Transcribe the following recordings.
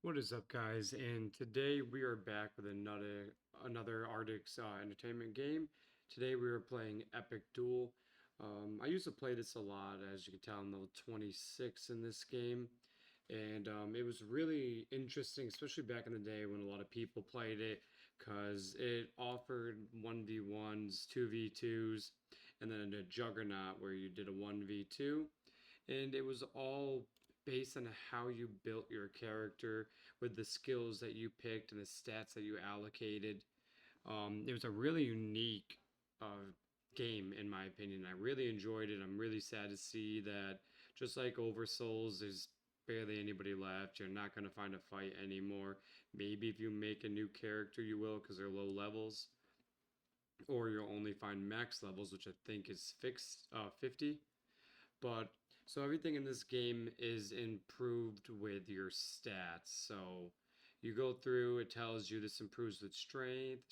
What is up, guys? And today we are back with another Ardix entertainment game. Today we are playing Epic Duel. I used to play this a lot, as you can tell, I'm level 26 in this game, and it was really interesting, especially back in the day when a lot of people played it, because it offered 1v1s, 2v2s, and then a Juggernaut where you did a 1v2, and it was all based on how you built your character with the skills that you picked and the stats that you allocated. It was a really unique game, in my opinion. I really enjoyed it. I'm really sad to see that, just like Oversouls, there's barely anybody left. You're not going to find a fight anymore. Maybe if you make a new character, you will, because they're low levels. Or you'll only find max levels, which I think is fixed 50. But so everything in this game is improved with your stats. So you go through, it tells you this improves with strength,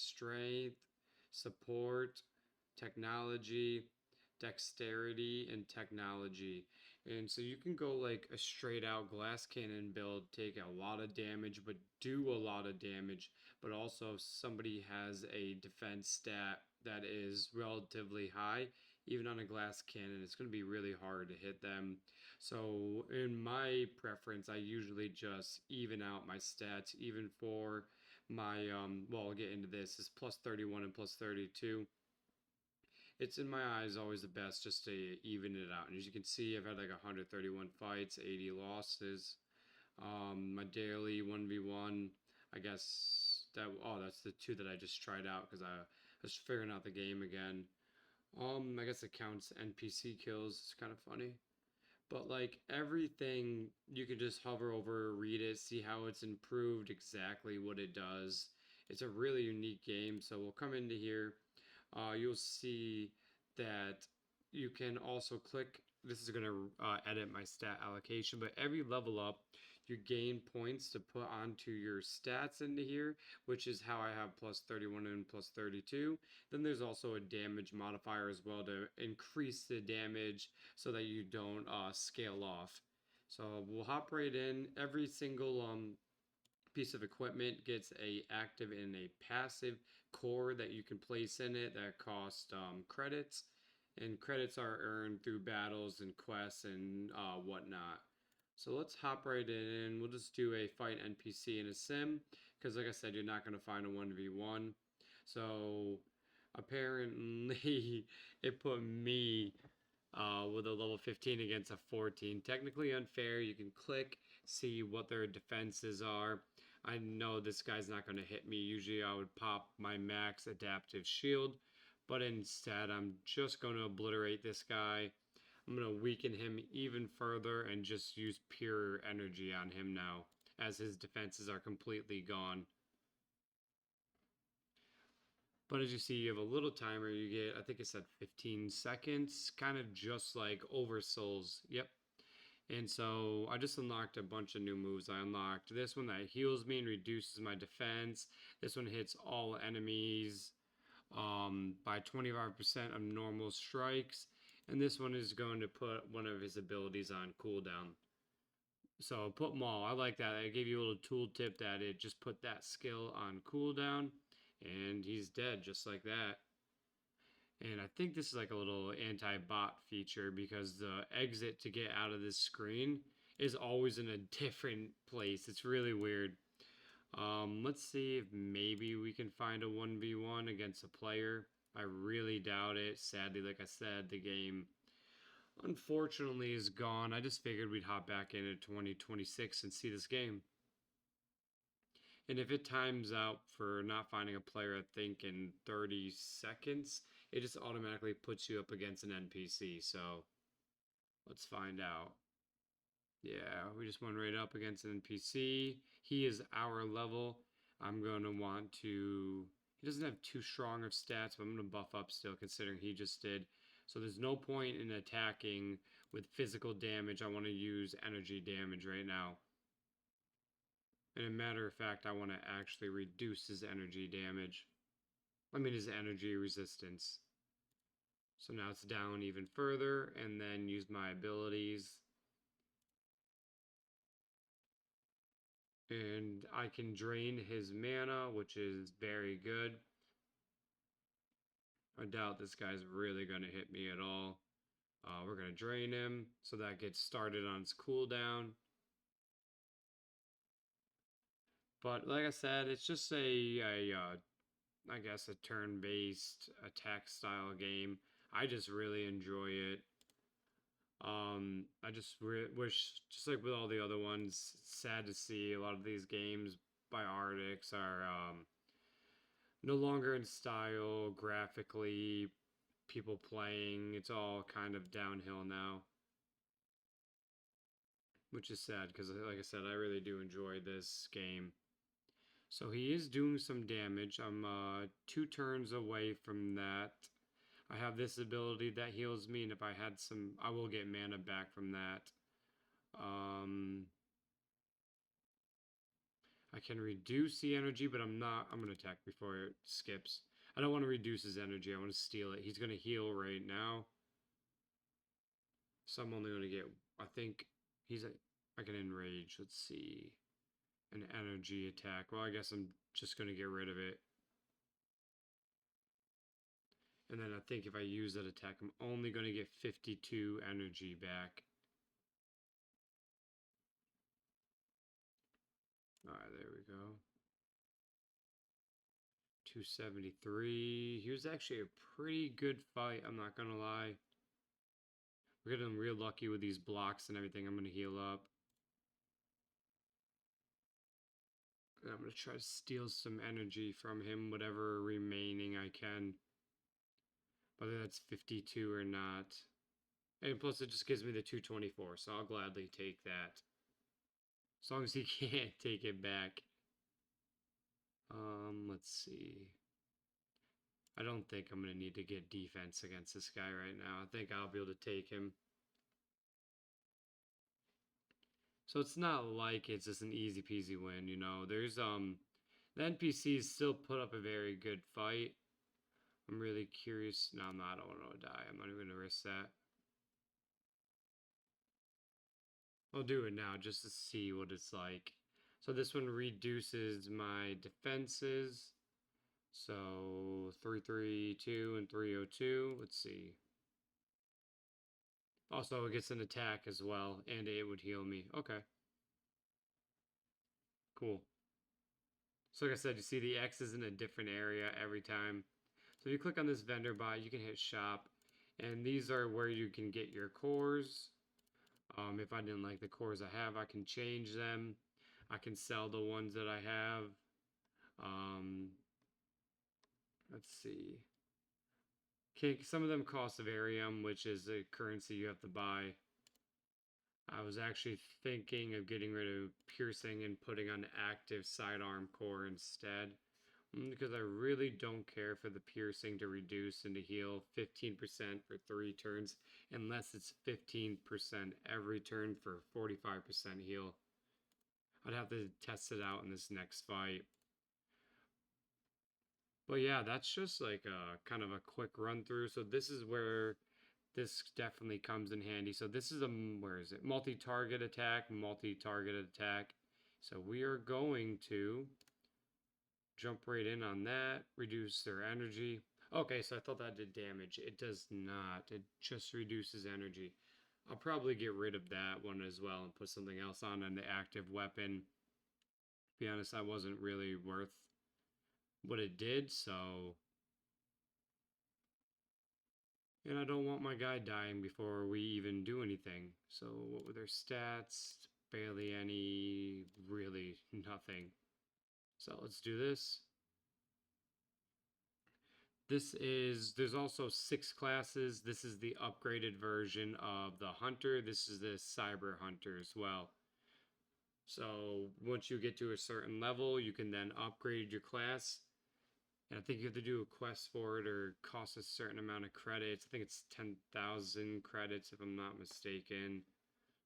support, technology, dexterity, and technology. And so you can go like a straight out glass cannon build, take a lot of damage, but do a lot of damage. But also, if somebody has a defense stat that is relatively high, even on a glass cannon, it's going to be really hard to hit them. So, in my preference, I usually just even out my stats, even for my, well, I'll get into this, is plus 31 and plus 32. It's in my eyes always the best just to even it out. And as you can see, I've had like 131 fights, 80 losses. My daily 1v1, I guess that's the two that I just tried out because I was figuring out the game again. I guess it counts NPC kills. It's kind of funny. But like everything, you can just hover over, read it, see how it's improved, exactly what it does. It's a really unique game. So we'll come into here. You'll see that you can also click. This is going to edit my stat allocation, but every level up, you gain points to put onto your stats into here, which is how I have plus 31 and plus 32. Then there's also a damage modifier as well to increase the damage so that you don't scale off. So we'll hop right in. Every single piece of equipment gets a active and a passive core that you can place in it that cost credits, and credits are earned through battles and quests and whatnot. So let's hop right in. We'll just do a fight NPC in a sim because, like I said, you're not going to find a 1v1. So apparently, it put me with a level 15 against a 14. Technically unfair. You can click, see what their defenses are. I know this guy's not going to hit me. Usually I would pop my max adaptive shield, but instead I'm just going to obliterate this guy. I'm going to weaken him even further and just use pure energy on him now, as his defenses are completely gone. But as you see, you have a little timer. You get, I think it said 15 seconds, kind of just like Oversouls. Yep. And so I just unlocked a bunch of new moves. I unlocked this one that heals me and reduces my defense. This one hits all enemies by 25% of normal strikes. And this one is going to put one of his abilities on cooldown. So put them all. I like that. I gave you a little tool tip that it just put that skill on cooldown. And he's dead just like that. And I think this is like a little anti-bot feature because the exit to get out of this screen is always in a different place. It's really weird. Let's see if maybe we can find a 1v1 against a player. I really doubt it. Sadly, like I said, the game unfortunately is gone. I just figured we'd hop back into 2026 and see this game. And if it times out for not finding a player, I think in 30 seconds, it just automatically puts you up against an NPC. So let's find out. Yeah, we just went right up against an NPC. He is our level. I'm going to want to... He doesn't have too strong of stats, but I'm going to buff up still considering he just did. So there's no point in attacking with physical damage. I want to use energy damage right now. And a matter of fact, I want to actually reduce his energy damage. I mean his energy resistance. So now it's down even further, and then use my abilities. And I can drain his mana, which is very good. I doubt this guy's really going to hit me at all. We're going to drain him, so that gets started on its cooldown. But like I said, it's just I guess a turn-based attack style game. I just really enjoy it. I just wish, just like with all the other ones, sad to see a lot of these games by Ardix are no longer in style graphically. People playing, it's all kind of downhill now, which is sad because, like I said, I really do enjoy this game. So he is doing some damage. I'm 2 turns away from that. I have this ability that heals me, and if I had some, I will get mana back from that. I can reduce the energy, but I'm not. I'm going to attack before it skips. I don't want to reduce his energy. I want to steal it. He's going to heal right now. So I'm only going to get, I think he's, I can enrage. Let's see. An energy attack. Well, I guess I'm just going to get rid of it. And then I think if I use that attack, I'm only going to get 52 energy back. Alright, there we go. 273. He was actually a pretty good fight, I'm not going to lie. We're getting real lucky with these blocks and everything. I'm going to heal up. And I'm going to try to steal some energy from him, whatever remaining I can. Whether that's 52 or not. And plus it just gives me the 224, so I'll gladly take that. As long as he can't take it back. Let's see. I don't think I'm going to need to get defense against this guy right now. I think I'll be able to take him. So it's not like it's just an easy peasy win, you know. There's the NPCs still put up a very good fight. I'm really curious. No, I'm not. I don't want to die. I'm not even going to risk that. I'll do it now just to see what it's like. So this one reduces my defenses. So 332 and 302. Let's see. Also, it gets an attack as well, and it would heal me. Okay. Cool. So like I said, you see the X is in a different area every time. So if you click on this vendor bot, you can hit shop, and these are where you can get your cores. If I didn't like the cores I have, I can change them. I can sell the ones that I have. Let's see. Some of them cost Varium, which is a currency you have to buy. I was actually thinking of getting rid of piercing and putting on active sidearm core instead. Because I really don't care for the piercing to reduce and to heal 15% for 3 turns, unless it's 15% every turn for 45% heal. I'd have to test it out in this next fight. But yeah, that's just like a kind of a quick run through. So this is where this definitely comes in handy. So this is a, where is it? Multi-target attack, multi-target attack. So we are going to jump right in on that, reduce their energy. Okay, so I thought that did damage. It does not. It just reduces energy. I'll probably get rid of that one as well and put something else on the active weapon. To be honest, that wasn't really worth what it did, so... And I don't want my guy dying before we even do anything. So what were their stats? Barely any, really nothing. So let's do this. There's also 6 classes. This is the upgraded version of the Hunter. This is the Cyber Hunter as well. So once you get to a certain level, you can then upgrade your class. And I think you have to do a quest for it or cost a certain amount of credits. I think it's 10,000 credits if I'm not mistaken.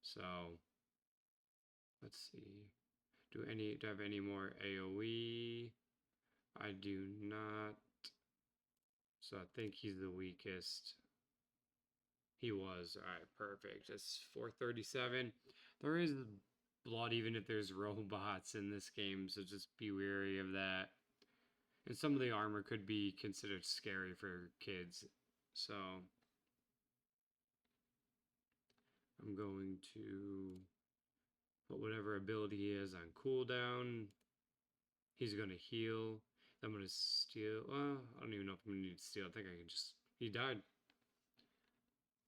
So let's see. Do I have any more AoE? I do not. So I think he's the weakest. He was. Alright, perfect. That's 437. There is blood even if there's robots in this game, so just be wary of that. And some of the armor could be considered scary for kids. So I'm going to put whatever ability he has on cooldown. He's going to heal. I'm going to steal. I don't even know if I'm going to need to steal. I think I can just. He died.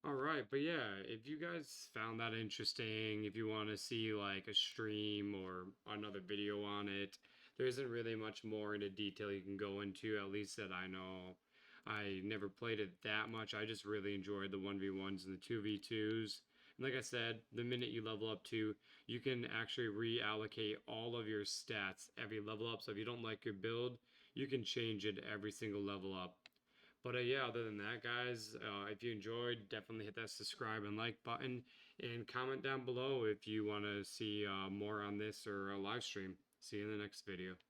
All right, but yeah, if you guys found that interesting, if you want to see like a stream or another video on it, there isn't really much more into detail you can go into, at least that I know. I never played it that much. I just really enjoyed the 1v1s and the 2v2s. And like I said, the minute you level up to, you can actually reallocate all of your stats every level up. So if you don't like your build, you can change it every single level up. But yeah, other than that, guys, if you enjoyed, definitely hit that subscribe and like button and comment down below if you want to see more on this or a live stream. See you in the next video.